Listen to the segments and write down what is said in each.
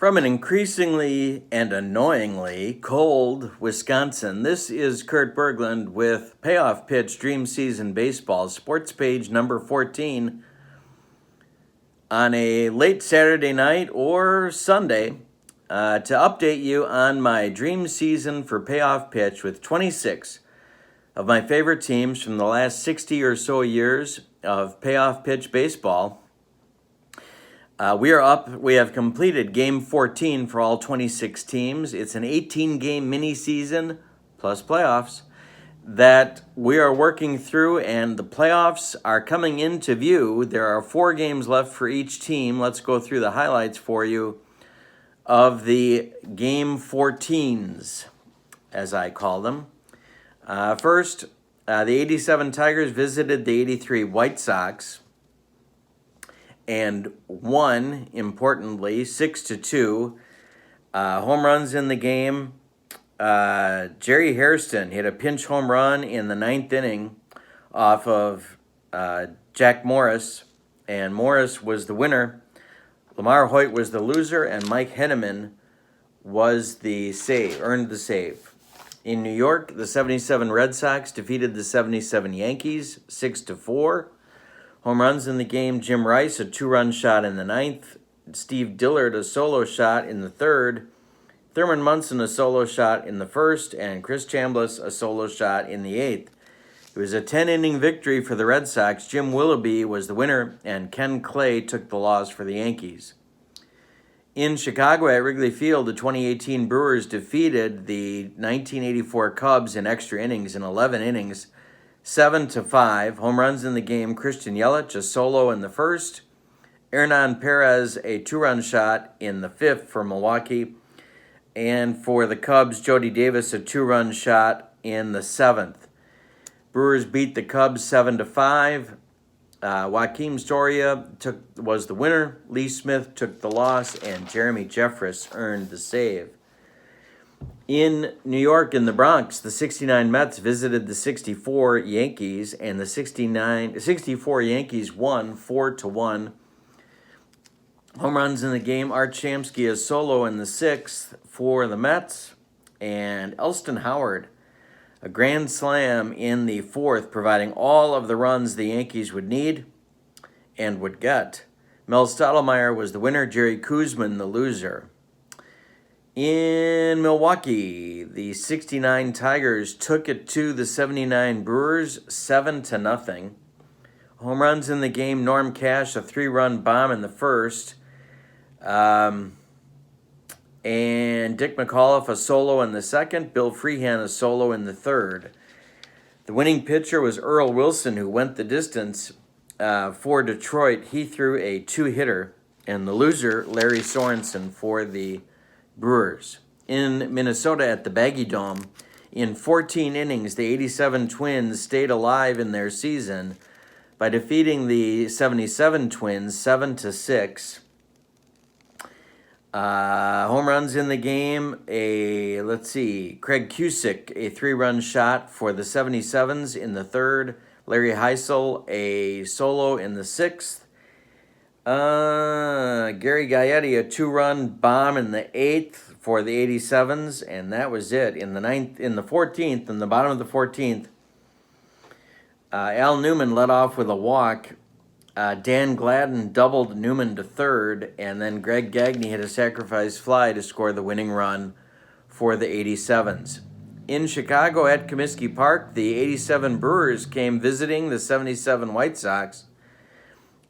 From an increasingly and annoyingly cold Wisconsin, this is Kurt Berglund with Payoff Pitch Dream Season Baseball, Sportspage number 14, on a late Saturday night or Sunday to update you on my dream season for Payoff Pitch with 26 of my favorite teams from the last 60 or so years of Payoff Pitch Baseball. We have completed Game 14 for all 26 teams. It's an 18-game mini-season plus playoffs that we are working through, and the playoffs are coming into view. There are 4 games left for each team. Let's go through the highlights for you of the Game 14s, as I call them. First, the 87 Tigers visited the 83 White Sox and won, importantly, 6-2. Home runs in the game. Jerry Hairston hit a pinch home run in the 9th inning off of Jack Morris, and Morris was the winner. Lamar Hoyt was the loser, and Mike Henneman was earned the save. In New York, the 77 Red Sox defeated the 77 Yankees 6-4. Home runs in the game: Jim Rice, a 2-run shot in the 9th. Steve Dillard, a solo shot in the 3rd. Thurman Munson, a solo shot in the 1st. And Chris Chambliss, a solo shot in the 8th. It was a 10-inning victory for the Red Sox. Jim Willoughby was the winner, and Ken Clay took the loss for the Yankees. In Chicago at Wrigley Field, the 2018 Brewers defeated the 1984 Cubs in extra innings in 11 innings, 7-5. Home runs in the game: Christian Yelich, a solo in the 1st. Hernan Perez, a 2-run shot in the 5th for Milwaukee. And for the Cubs, Jody Davis, a 2-run shot in the 7th. Brewers beat the Cubs 7-5. Joaquin Soria was the winner. Lee Smith took the loss, and Jeremy Jeffress earned the save. In New York, in the Bronx, the 69 Mets visited the 64 Yankees, and the 64 Yankees won 4-1. Home runs in the game: Art Shamsky, a solo in the 6th for the Mets, and Elston Howard, a grand slam in the 4th, providing all of the runs the Yankees would need and would get. Mel Stottlemyre was the winner, Jerry Koosman the loser. In Milwaukee, the 69 Tigers took it to the 79 Brewers 7-0. Home runs in the game: Norm Cash, a 3-run bomb in the 1st. And Dick McAuliffe, a solo in the 2nd. Bill Freehan, a solo in the 3rd. The winning pitcher was Earl Wilson, who went the distance for Detroit. He threw a 2-hitter. And the loser, Larry Sorensen, for the Brewers. In Minnesota at the Baggy Dome, in 14 innings, the 87 Twins stayed alive in their season by defeating the 77 Twins 7-6. Home runs in the game: Craig Cusick, a 3-run shot for the 77s in the 3rd. Larry Heisel, a solo in the 6th. Gary Gaetti, a 2-run bomb in the 8th for the 87s, and that was it. In the 14th, in the bottom of the 14th, Al Newman led off with a walk. Dan Gladden doubled Newman to 3rd, and then Greg Gagne hit a sacrifice fly to score the winning run for the 87s. In Chicago at Comiskey Park, the 87 Brewers came visiting the 77 White Sox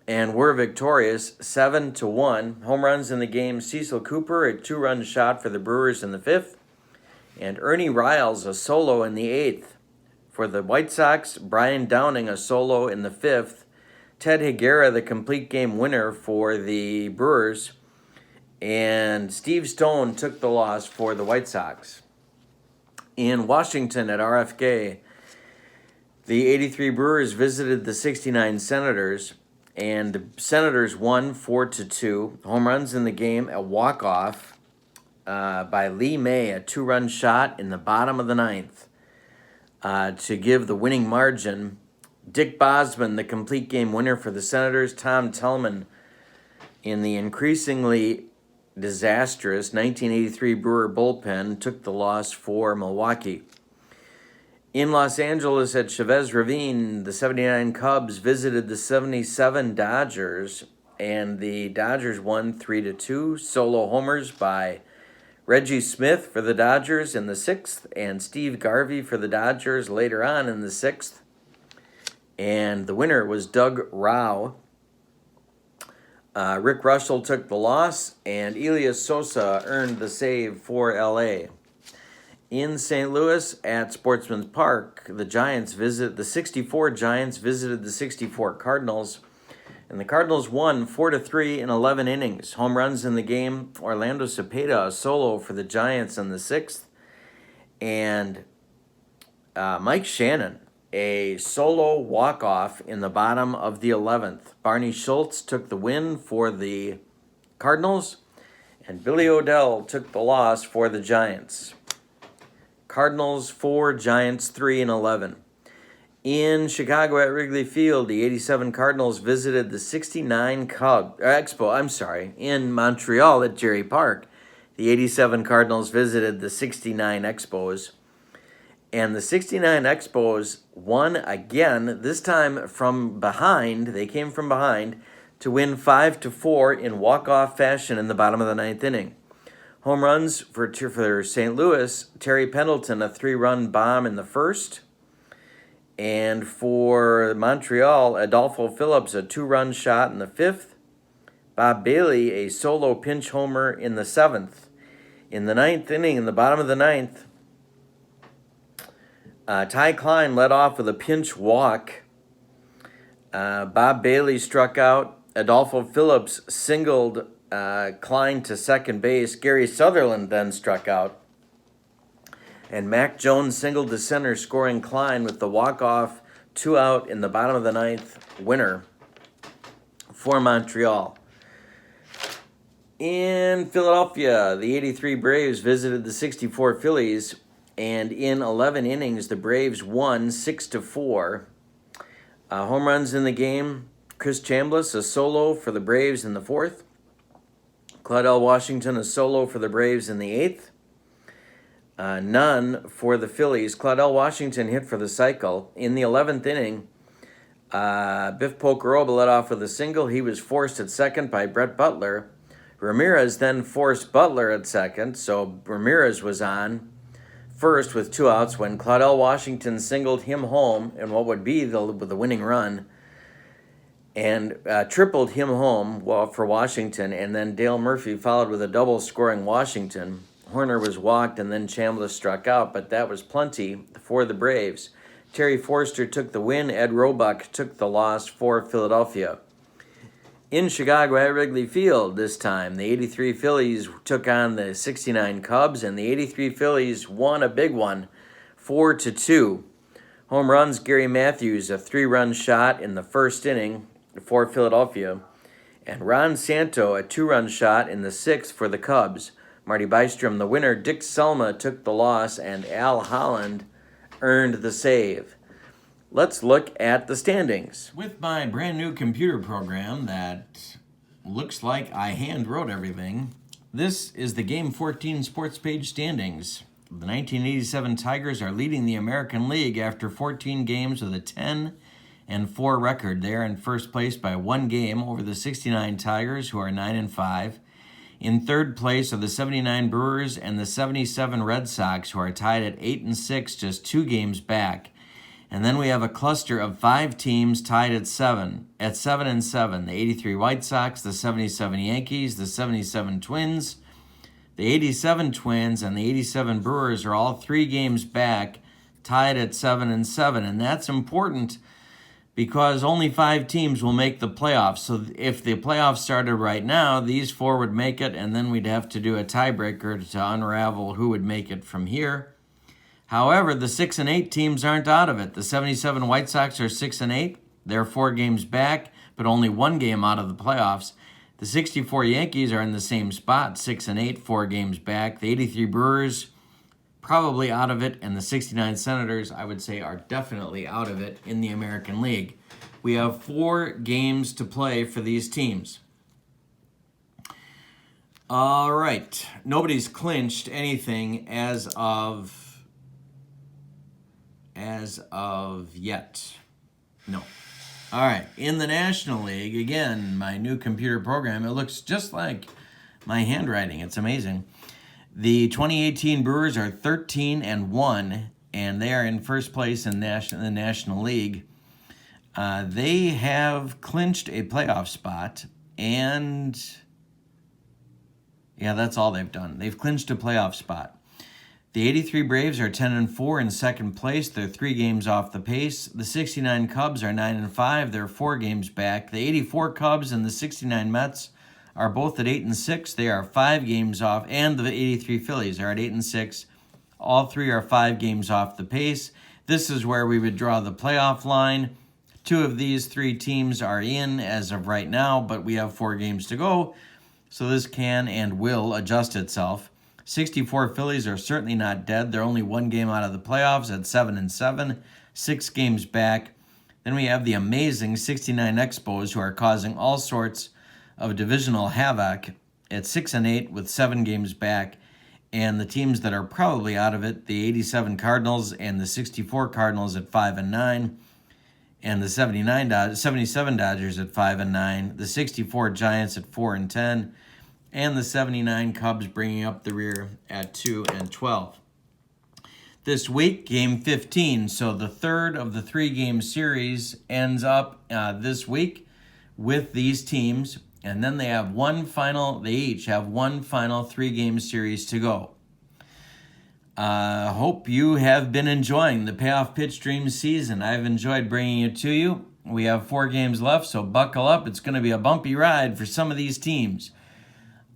and were victorious 7-1. Home runs in the game: Cecil Cooper, a 2-run shot for the Brewers in the 5th, and Ernie Riles, a solo in the 8th. For the White Sox, Brian Downing, a solo in the 5th. Ted Higuera, the complete game winner for the Brewers, and Steve Stone took the loss for the White Sox. In Washington at RFK, the 83 Brewers visited the 69 Senators, and the Senators won 4-2. Home runs in the game: a walk-off by Lee May, a 2-run shot in the bottom of the 9th to give the winning margin. Dick Bosman, the complete game winner for the Senators. Tom Tellman, in the increasingly disastrous 1983 Brewer bullpen took the loss for Milwaukee. In Los Angeles at Chavez Ravine, the 79 Cubs visited the 77 Dodgers, and the Dodgers won 3-2. Solo homers by Reggie Smith for the Dodgers in the 6th, and Steve Garvey for the Dodgers later on in the 6th. And the winner was Doug Rau. Rick Russell took the loss, and Elias Sosa earned the save for LA. In St. Louis at Sportsman's Park, the 64 Giants visited the 64 Cardinals, and the Cardinals won 4-3 in 11 innings. Home runs in the game: Orlando Cepeda, a solo for the Giants in the 6th, and Mike Shannon, a solo walk-off in the bottom of the 11th. Barney Schultz took the win for the Cardinals, and Billy Odell took the loss for the Giants. Cardinals 4, Giants 3 in 11. In Chicago at Wrigley Field, the 87 Cardinals visited the 69 In Montreal at Jerry Park, the 87 Cardinals visited the 69 Expos. And the 69 Expos won again, this time from behind. They came from behind to win 5-4 in walk-off fashion in the bottom of the 9th inning. Home runs for St. Louis: Terry Pendleton, a 3-run bomb in the 1st. And for Montreal, Adolfo Phillips, a 2-run shot in the 5th. Bob Bailey, a solo pinch homer in the 7th. In the 9th inning, in the bottom of the 9th, Ty Klein led off with a pinch walk. Bob Bailey struck out. Adolfo Phillips singled Klein to second base. Gary Sutherland then struck out. And Mac Jones singled to center, scoring Klein with the walk-off 2-out in the bottom of the 9th winner for Montreal. In Philadelphia, the 83 Braves visited the 64 Phillies, and in 11 innings, the Braves won 6-4. Home runs in the game: Chris Chambliss, a solo for the Braves in the 4th. Claudell Washington, a solo for the Braves in the 8th. None for the Phillies. Claudell Washington hit for the cycle. In the 11th inning, Biff Pocoroba led off with a single. He was forced at second by Brett Butler. Ramirez then forced Butler at second, so Ramirez was on first with 2 outs when Claudell Washington singled him home in what would be the winning run, and tripled him home for Washington, and then Dale Murphy followed with a double, scoring Washington. Horner was walked, and then Chambliss struck out, but that was plenty for the Braves. Terry Forster took the win. Ed Roebuck took the loss for Philadelphia. In Chicago at Wrigley Field this time, the 83 Phillies took on the 69 Cubs, and the 83 Phillies won a big one, 4-2. Home runs: Gary Matthews, a 3-run shot in the 1st inning for Philadelphia, and Ron Santo, a 2-run shot in the 6th for the Cubs. Marty Bystrom, the winner. Dick Selma took the loss, and Al Holland earned the save. Let's look at the standings. With my brand new computer program that looks like I hand wrote everything, this is the Game 14 Sportspage standings. The 1987 Tigers are leading the American League after 14 games with a 10-4 record. They are in first place by 1 game over the 69 Tigers, who are 9-5. In third place are the 79 Brewers and the 77 Red Sox, who are tied at 8-6, just 2 games back. And then we have a cluster of 5 teams tied at 7-7. The 83 White Sox, the 77 Yankees, the 77 Twins, the 87 Twins, and the 87 Brewers are all 3 games back, tied at 7-7. And that's important because only 5 teams will make the playoffs. So if the playoffs started right now, these 4 would make it, and then we'd have to do a tiebreaker to unravel who would make it from here. However, the 6-8 teams aren't out of it. The 77 White Sox are 6-8. They're 4 games back, but only 1 game out of the playoffs. The 64 Yankees are in the same spot, 6-8, 4 games back. The 83 Brewers probably out of it, and the 69 Senators, I would say, are definitely out of it in the American League. We have 4 games to play for these teams. All right. Nobody's clinched anything as of yet. No. All right. In the National League, again, my new computer program, it looks just like my handwriting. It's amazing. The 2018 Brewers are 13-1, and they are in first place in the National League. They have clinched a playoff spot, and yeah, that's all they've done. They've clinched a playoff spot. The 83 Braves are 10-4 in second place. They're 3 games off the pace. The 69 Cubs are 9-5. They're 4 games back. The 84 Cubs and the 69 Mets are both at 8-6. They are 5 games off. And the 83 Phillies are at 8-6. All 3 are 5 games off the pace. This is where we would draw the playoff line. 2 of these 3 teams are in as of right now, but we have 4 games to go. So this can and will adjust itself. 64 Phillies are certainly not dead. They're only 1 game out of the playoffs at 7-7, 6 games back. Then we have the amazing 69 Expos, who are causing all sorts of divisional havoc at 6-8 with 7 games back. And the teams that are probably out of it, the 87 Cardinals and the 64 Cardinals at 5-9, and the 77 Dodgers at 5-9, the 64 Giants at 4-10, and the 79 Cubs bringing up the rear at 2-12. This week, Game 15, so the third of the 3-game series ends up this week with these teams, and then they each have one final 3-game series to go. Hope you have been enjoying the Payoff Pitch Dream season. I've enjoyed bringing it to you. We have 4 games left, so buckle up. It's going to be a bumpy ride for some of these teams.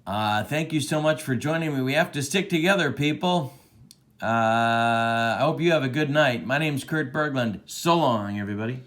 Thank you so much for joining me. We have to stick together, people. I hope you have a good night. My name's Kurt Berglund. So long, everybody.